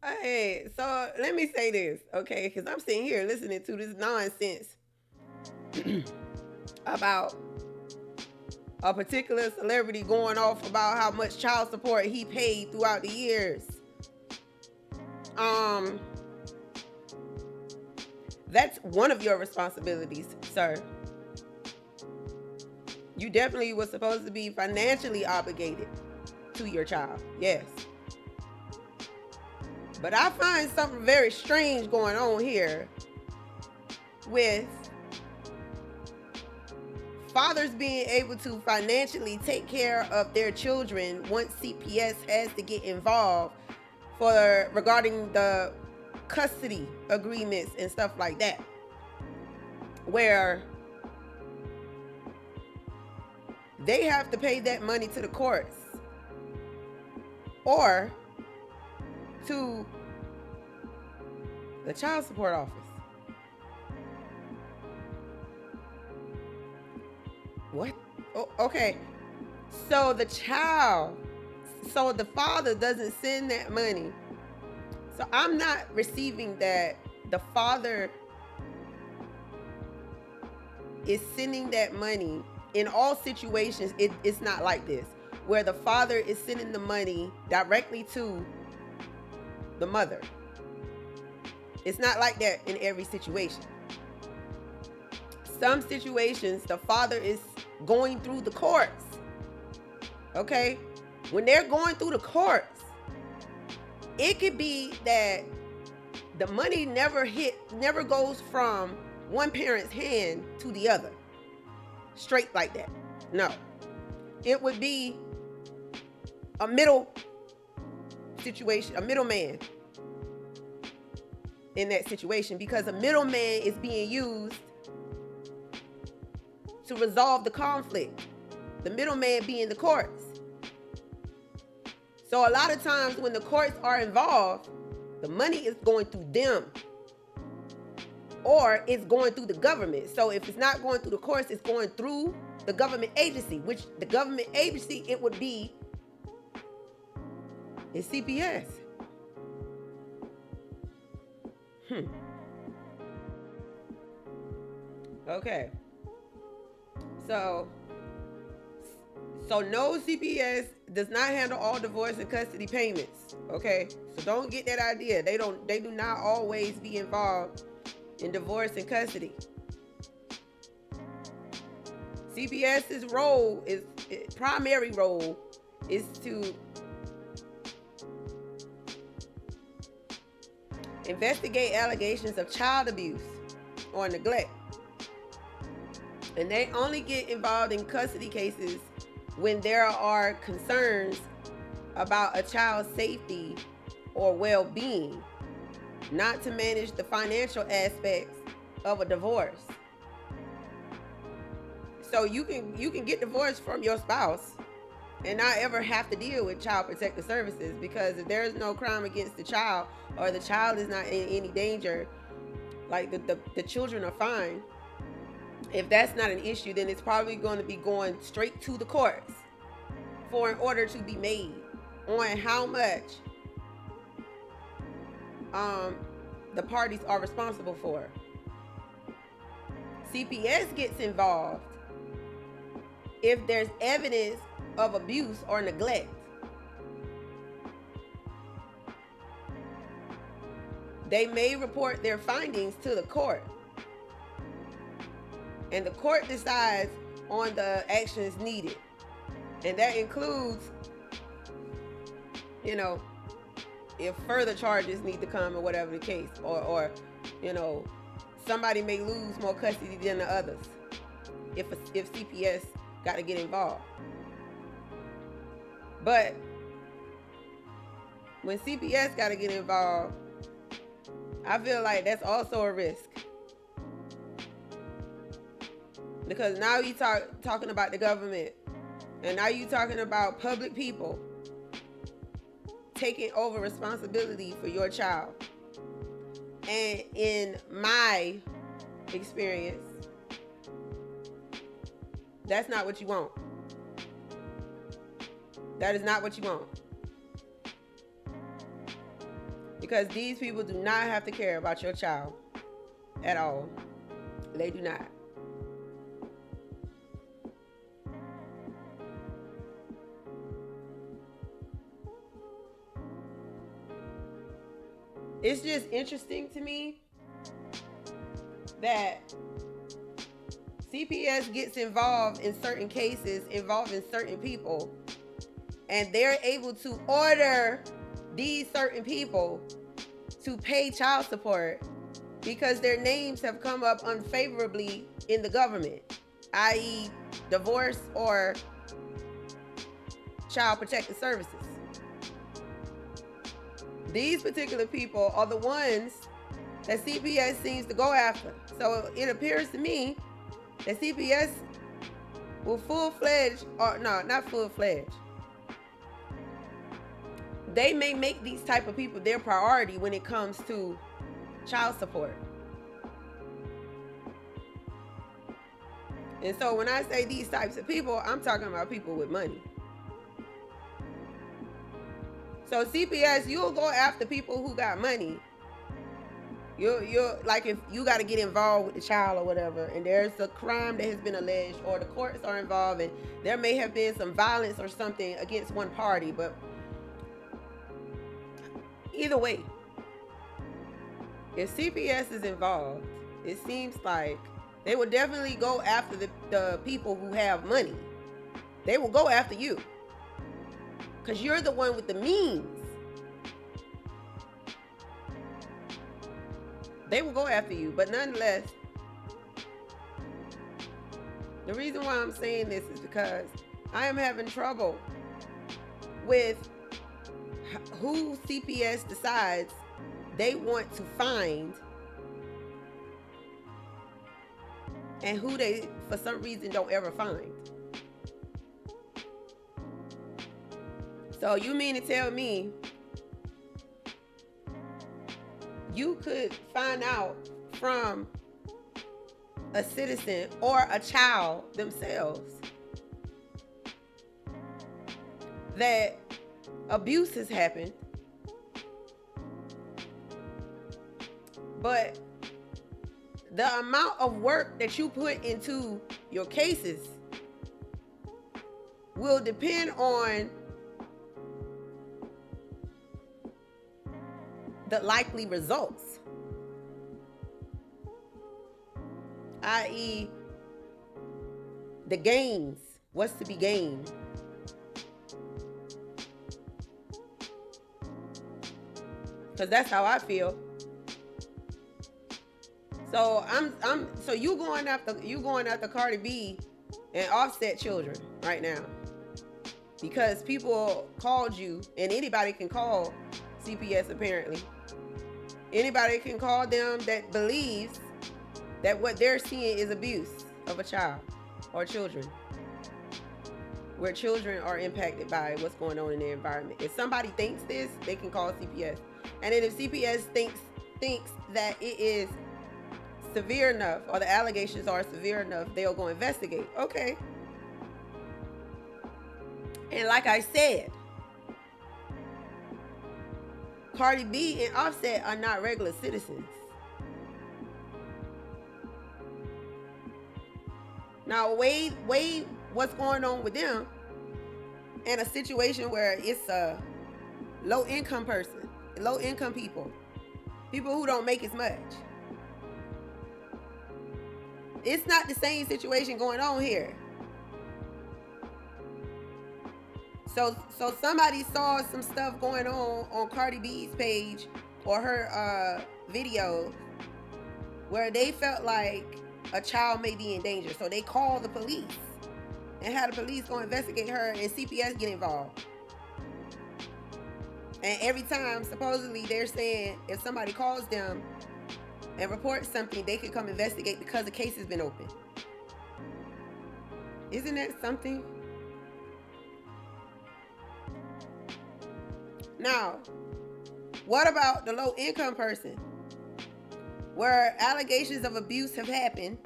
Hey, so let me say this, okay? Because I'm sitting here listening to this nonsense about a particular celebrity going off about how much child support he paid throughout the years. Um, that's one of your responsibilities, sir. You definitely was supposed to be financially obligated to your child. Yes. But I find something very strange going on here with fathers being able to financially take care of their children once CPS has to get involved for regarding the custody agreements and stuff like that, where they have to pay that money to the courts or to the child support office. What? Oh, okay. So the father doesn't send that money. So I'm not receiving that the father is sending that money. In all situations, it's not like this, where the father is sending the money directly to the mother. It's not like that in every situation. Some situations, the father is going through the courts. Okay? When they're going through the courts, it could be that the money never goes from one parent's hand to the other. Straight like that. No. It would be a middle situation, a middleman in that situation, because a middleman is being used to resolve the conflict. The middleman being the courts. So a lot of times when the courts are involved, the money is going through them or it's going through the government. So if it's not going through the courts, it's going through the government agency, which the government agency, it would be is CPS. Okay. So no, CPS does not handle all divorce and custody payments. Okay. So don't get that idea. They do not always be involved in divorce and custody. CPS's primary role is to investigate allegations of child abuse or neglect. And they only get involved in custody cases when there are concerns about a child's safety or well-being, not to manage the financial aspects of a divorce. So you can get divorced from your spouse and not ever have to deal with child protective services, because if there is no crime against the child or the child is not in any danger, like the children are fine. If that's not an issue, then it's probably going to be going straight to the courts for an order to be made on how much the parties are responsible for. CPS gets involved if there's evidence of abuse or neglect. They may report their findings to the court, and the court decides on the actions needed. And that includes, if further charges need to come or whatever the case, or somebody may lose more custody than the others if CPS got to get involved. But when CPS got to get involved, I feel like that's also a risk. Because now you talking about the government, and now you talking about public people taking over responsibility for your child. And in my experience, that's not what you want. That is not what you want. Because these people do not have to care about your child at all. They do not. It's just interesting to me that CPS gets involved in certain cases involving certain people, and they're able to order these certain people to pay child support because their names have come up unfavorably in the government, i.e. divorce or child protective services. These particular people are the ones that CPS seems to go after. So it appears to me that CPS will full-fledged, or no, not full-fledged. They may make these type of people their priority when it comes to child support. And so when I say these types of people, I'm talking about people with money. So CPS, you'll go after people who got money. You're like, if you got to get involved with the child or whatever, and there's a crime that has been alleged, or the courts are involved, and there may have been some violence or something against one party, but either way, if CPS is involved, it seems like they will definitely go after the people who have money. They will go after you because you're the one with the means. They will go after you, but nonetheless, the reason why I'm saying this is because I am having trouble with who CPS decides they want to find and who they, for some reason, don't ever find. So you mean to tell me you could find out from a citizen or a child themselves that abuse has happened, but the amount of work that you put into your cases will depend on the likely results, i.e. the gains, what's to be gained. Because that's how I feel. So so you going after Cardi B and Offset children right now because people called you, and anybody can call CPS apparently. Anybody can call them that believes that what they're seeing is abuse of a child or children, where children are impacted by what's going on in their environment. If somebody thinks this, they can call CPS. And then if CPS thinks that it is severe enough, or the allegations are severe enough, they'll go investigate. Okay. And like I said, Cardi B and Offset are not regular citizens. Now, weigh what's going on with them in a situation where it's a low-income person, low-income people who don't make as much. It's not the same situation going on here. So somebody saw some stuff going on Cardi B's page or her video where they felt like a child may be in danger. So they called the police and had the police go investigate her, and CPS get involved. And every time, supposedly, they're saying if somebody calls them and reports something, they could come investigate because the case has been open. Isn't that something? Now, what about the low-income person where allegations of abuse have happened,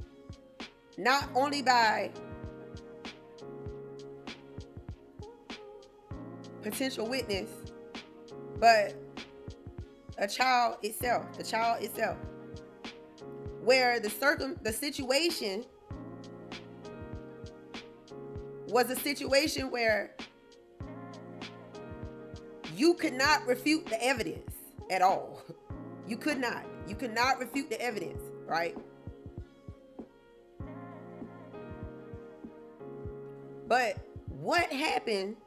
not only by potential witness, but a child itself, where the situation was a situation where you could not refute the evidence at all. You could not refute the evidence, right? But what happened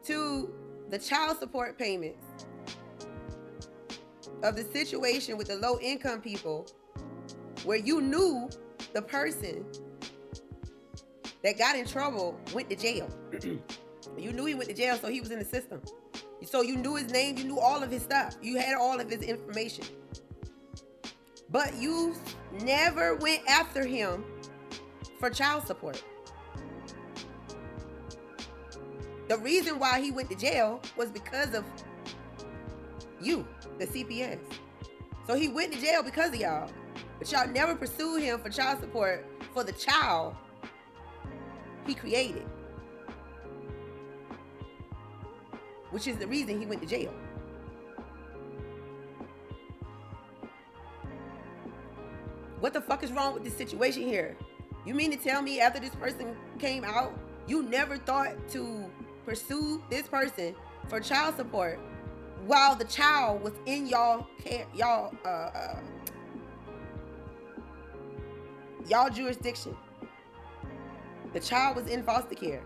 to the child support payments of the situation with the low income people, where you knew the person that got in trouble went to jail? You knew he went to jail, so he was in the system. So you knew his name, you knew all of his stuff, you had all of his information. But you never went after him for child support. The reason why he went to jail was because of you, the CPS. So he went to jail because of y'all. But y'all never pursued him for child support for the child he created, which is the reason he went to jail. What the fuck is wrong with this situation here? You mean to tell me after this person came out, you never thought to pursue this person for child support while the child was in y'all care, y'all jurisdiction? The child was in foster care.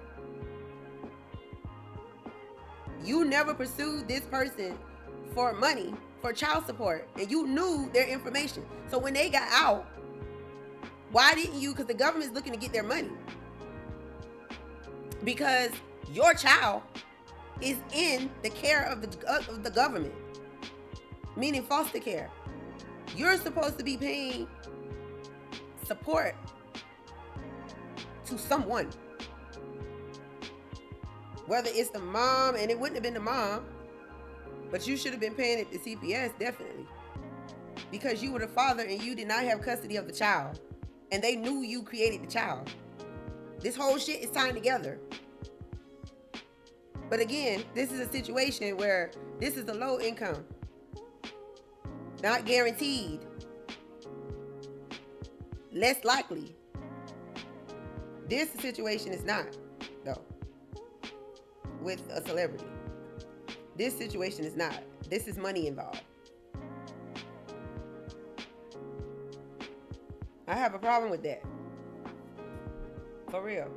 You never pursued this person for money, for child support, and you knew their information. So when they got out, why didn't you? Because the government's looking to get their money. Because your child is in the care of the government, meaning foster care. You're supposed to be paying support to someone, whether it's the mom, and it wouldn't have been the mom, but you should have been paying it to CPS, definitely, because you were the father and you did not have custody of the child, and they knew you created the child. This whole shit is tying together. But again, this is a situation where this is a low income, not guaranteed, less likely. This situation is not, though, with a celebrity. This situation is not. This is money involved. I have a problem with that. For real.